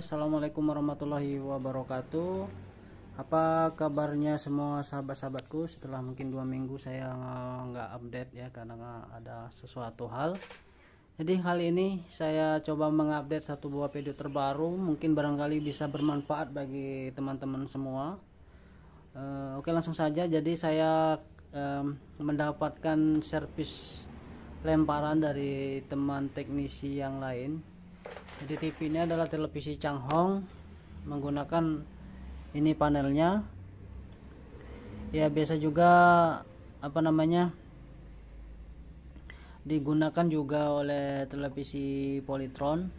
Assalamualaikum warahmatullahi wabarakatuh. Apa kabarnya semua sahabat-sahabatku? Setelah mungkin 2 minggu saya nggak update ya, karena ada sesuatu hal. Jadi kali ini saya coba mengupdate satu buah video terbaru, mungkin barangkali bisa bermanfaat bagi teman-teman semua. Oke, langsung saja. Jadi saya mendapatkan servis lemparan dari teman teknisi yang lain. Jadi TV ini adalah televisi Changhong, menggunakan ini panelnya ya, biasa juga digunakan juga oleh televisi Polytron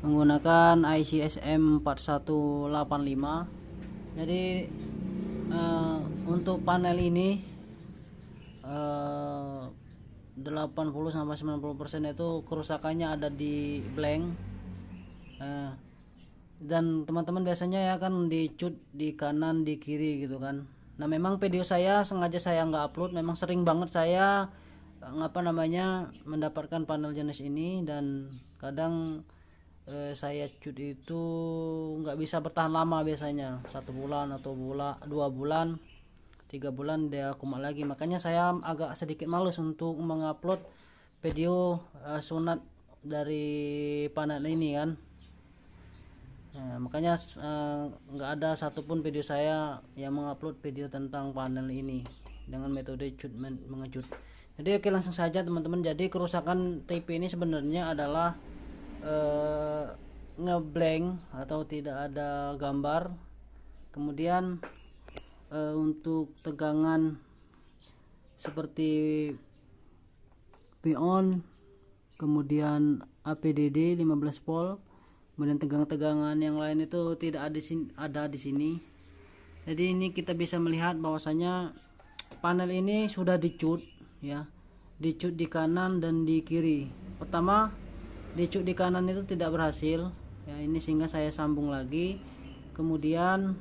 menggunakan IC SM4185. Jadi untuk panel ini 80-90% itu kerusakannya ada di blank, dan teman-teman biasanya ya kan dicut di kanan di kiri gitu kan. Nah, memang video saya sengaja saya nggak upload, memang sering banget saya mendapatkan panel jenis ini, dan kadang saya cut itu nggak bisa bertahan lama, biasanya 1 bulan atau 2 bulan 3 bulan dia kumat lagi. Makanya saya agak sedikit males untuk mengupload video sunat dari panel ini kan. Nah, makanya nggak ada satupun video saya yang mengupload video tentang panel ini dengan metode cut mengecut. Jadi oke, langsung saja teman-teman. Jadi kerusakan TV ini sebenarnya adalah ngeblank atau tidak ada gambar. Kemudian untuk tegangan seperti pion, kemudian APDD 15 volt, kemudian tegangan yang lain itu tidak ada di sini. Jadi ini kita bisa melihat bahwasanya panel ini sudah dicut ya, dicut di kanan dan di kiri. Pertama dicut di kanan itu tidak berhasil ya, ini sehingga saya sambung lagi, kemudian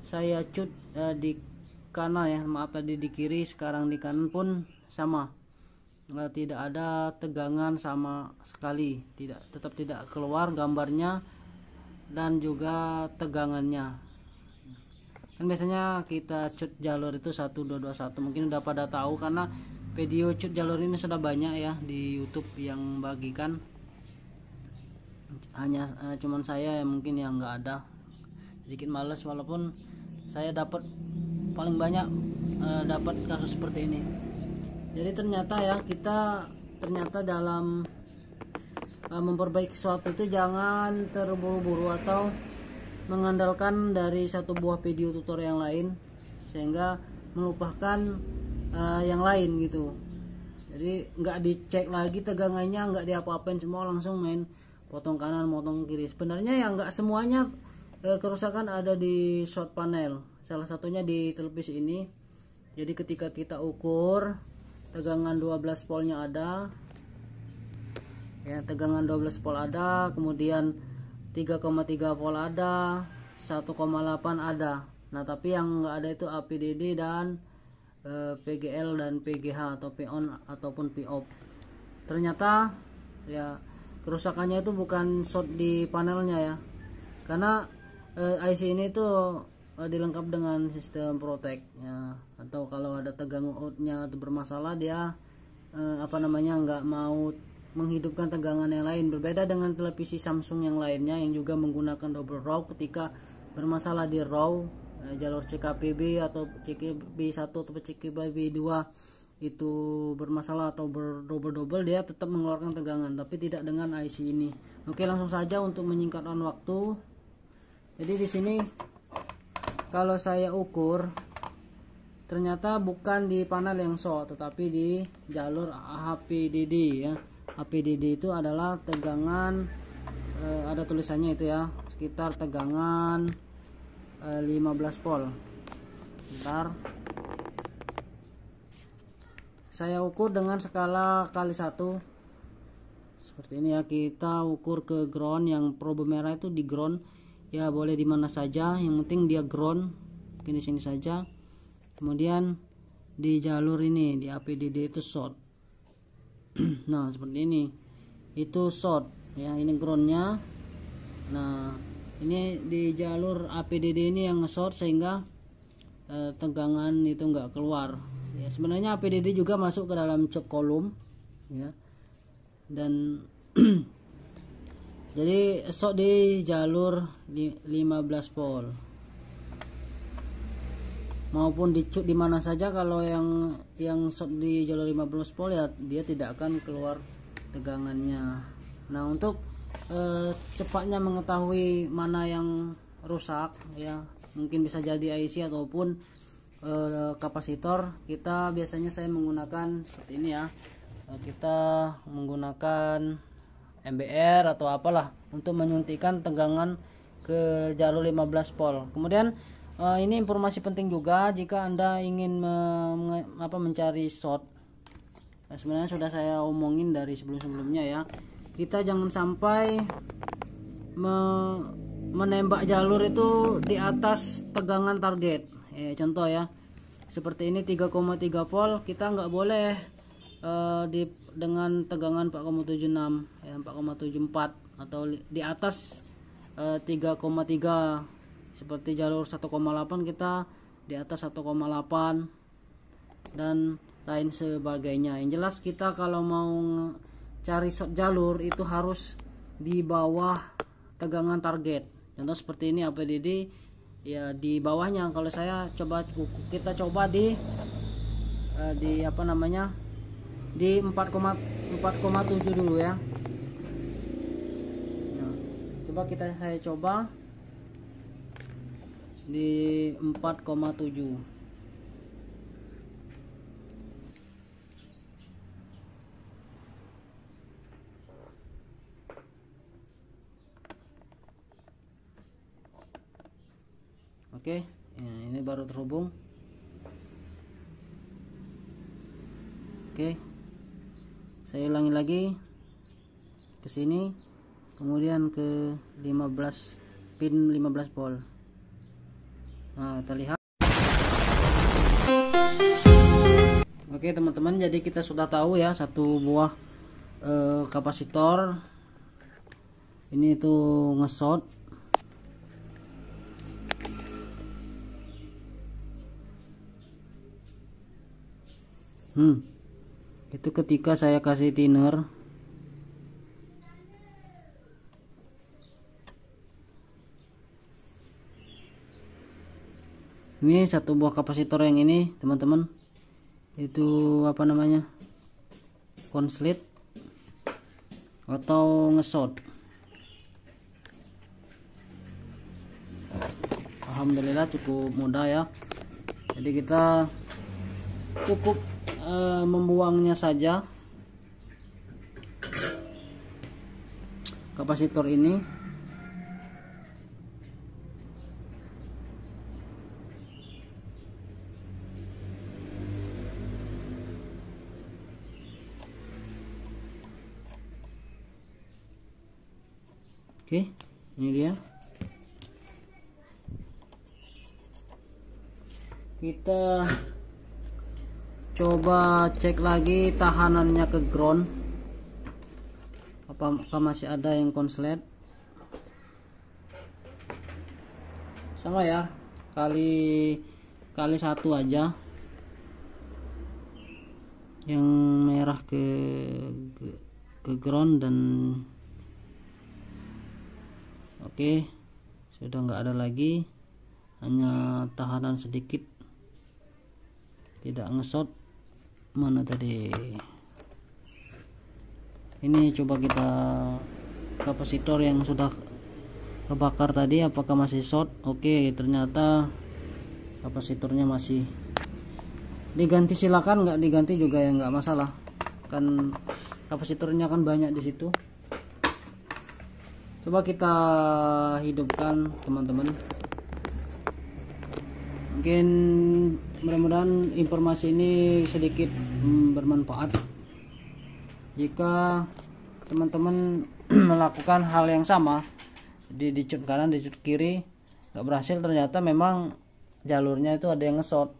saya cut di kanan ya, maaf tadi di kiri, sekarang di kanan pun sama, tidak ada tegangan sama sekali, tetap tidak keluar gambarnya dan juga tegangannya. Kan biasanya kita cut jalur itu 1221, mungkin udah pada tahu karena video cut jalur ini sudah banyak ya di YouTube yang bagikan. Hanya cuman saya yang mungkin yang nggak ada, sedikit males, walaupun saya dapat paling banyak dapat kasus seperti ini. Jadi ternyata ya, kita ternyata dalam memperbaiki sesuatu itu jangan terburu-buru atau mengandalkan dari satu buah video tutorial yang lain sehingga melupakan yang lain gitu. Jadi nggak dicek lagi tegangannya, nggak diapa-apain, semua langsung main potong kanan potong kiri. Sebenarnya ya nggak semuanya kerusakan ada di short panel, salah satunya di televisi ini. Jadi ketika kita ukur tegangan 12 voltnya ada ya, tegangan 12 volt ada, kemudian 3,3 volt ada, 1,8 ada. Nah, tapi yang nggak ada itu APDD dan PGL dan PGH atau PON ataupun POP. Ternyata ya kerusakannya itu bukan short di panelnya ya, karena IC ini tuh dilengkap dengan sistem protect ya, atau kalau ada tegangan outnya atau bermasalah dia nggak mau menghidupkan tegangan yang lain. Berbeda dengan televisi Samsung yang lainnya yang juga menggunakan double row, ketika bermasalah di row jalur CKPB atau CKB1 atau CKB2 itu bermasalah atau berdouble-double, dia tetap mengeluarkan tegangan, tapi tidak dengan IC ini. Oke, langsung saja untuk menyingkatkan waktu. Jadi di sini kalau saya ukur ternyata bukan di panel yang short, tetapi di jalur APDD ya. APDD itu adalah tegangan ada tulisannya itu ya, sekitar tegangan 15 volt. Bentar, saya ukur dengan skala kali 1 seperti ini ya. Kita ukur ke ground, yang probe merah itu di ground ya, boleh di mana saja, yang penting dia ground, mungkin di sini saja. Kemudian di jalur ini di APDD itu short. Nah, seperti ini itu short ya, ini groundnya. Nah ini di jalur APDD ini yang nge-short sehingga tegangan itu nggak keluar ya. Sebenarnya APDD juga masuk ke dalam choke kolom ya, dan jadi short di jalur 15 volt maupun dicut di mana saja. Kalau yang short di jalur 15 volt ya dia tidak akan keluar tegangannya. Nah untuk cepatnya mengetahui mana yang rusak ya, mungkin bisa jadi IC ataupun kapasitor, kita biasanya saya menggunakan seperti ini ya. Kita menggunakan MBR atau apalah untuk menyuntikkan tegangan ke jalur 15 volt. Kemudian ini informasi penting juga jika Anda ingin mencari short. Nah, sebenarnya sudah saya omongin dari sebelum-sebelumnya ya. Kita jangan sampai menembak jalur itu di atas tegangan target. Contoh ya, seperti ini 3,3 volt, kita nggak boleh dengan tegangan 4,76 ya, 4,74 atau di atas 3,3. Seperti jalur 1,8 kita di atas 1,8 dan lain sebagainya. Yang jelas kita kalau mau cari short jalur itu harus di bawah tegangan target. Contoh seperti ini APDD ya, di bawahnya. Kalau saya kita coba di apa namanya, di 4,7 dulu ya. Nah, saya coba di 4,7. Oke, ya, ini baru terhubung. Oke, saya ulangi lagi ke sini, kemudian ke 15 pin 15 volt. Nah, terlihat. Oke teman-teman, jadi kita sudah tahu ya satu buah kapasitor ini tuh nge-short. Itu ketika saya kasih thinner. Ini satu buah kapasitor yang ini teman-teman, itu apa namanya, konslet atau nge-short. Alhamdulillah cukup mudah ya. Jadi kita cukup membuangnya saja kapasitor ini. Oke, ini dia. Kita coba cek lagi tahanannya ke ground, apakah masih ada yang konslet. Sama ya, kali satu aja yang merah ke ground, dan oke, sudah nggak ada lagi, hanya tahanan sedikit tidak nge-short. Mana tadi? Ini coba kita kapasitor yang sudah kebakar tadi apakah masih short. Oke, ternyata kapasitornya masih. Diganti silakan, nggak diganti juga ya nggak masalah, kan kapasitornya kan banyak di situ. Coba kita hidupkan teman-teman. Mungkin mudah-mudahan informasi ini sedikit bermanfaat. Jika teman-teman melakukan hal yang sama, di cut kanan, di cut kiri nggak berhasil, ternyata memang jalurnya itu ada yang nge-short.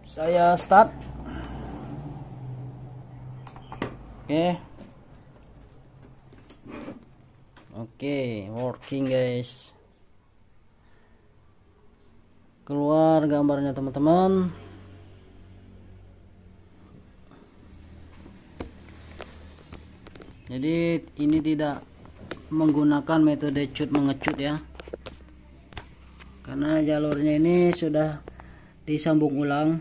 Saya start. Oke. Oke, working guys. Keluar gambarnya teman-teman. Jadi ini tidak menggunakan metode cut mengecut ya, karena jalurnya ini sudah disambung ulang.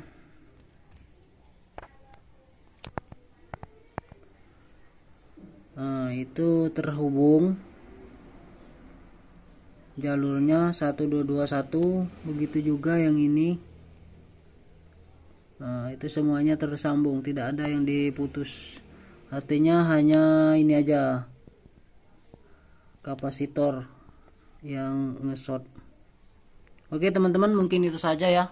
Nah, itu terhubung jalurnya 1221, begitu juga yang ini. Nah, itu semuanya tersambung, tidak ada yang diputus. Artinya hanya ini aja kapasitor yang nge-short. Oke teman-teman, mungkin itu saja ya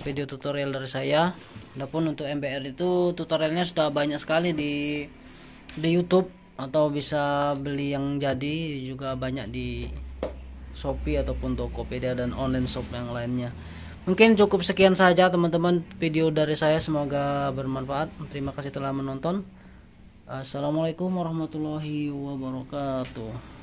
video tutorial dari saya. Adapun untuk MBR itu tutorialnya sudah banyak sekali di YouTube, atau bisa beli yang jadi juga banyak di Shopee ataupun Tokopedia dan online shop yang lainnya. Mungkin cukup sekian saja teman-teman video dari saya, semoga bermanfaat. Terima kasih telah menonton. Assalamualaikum warahmatullahi wabarakatuh.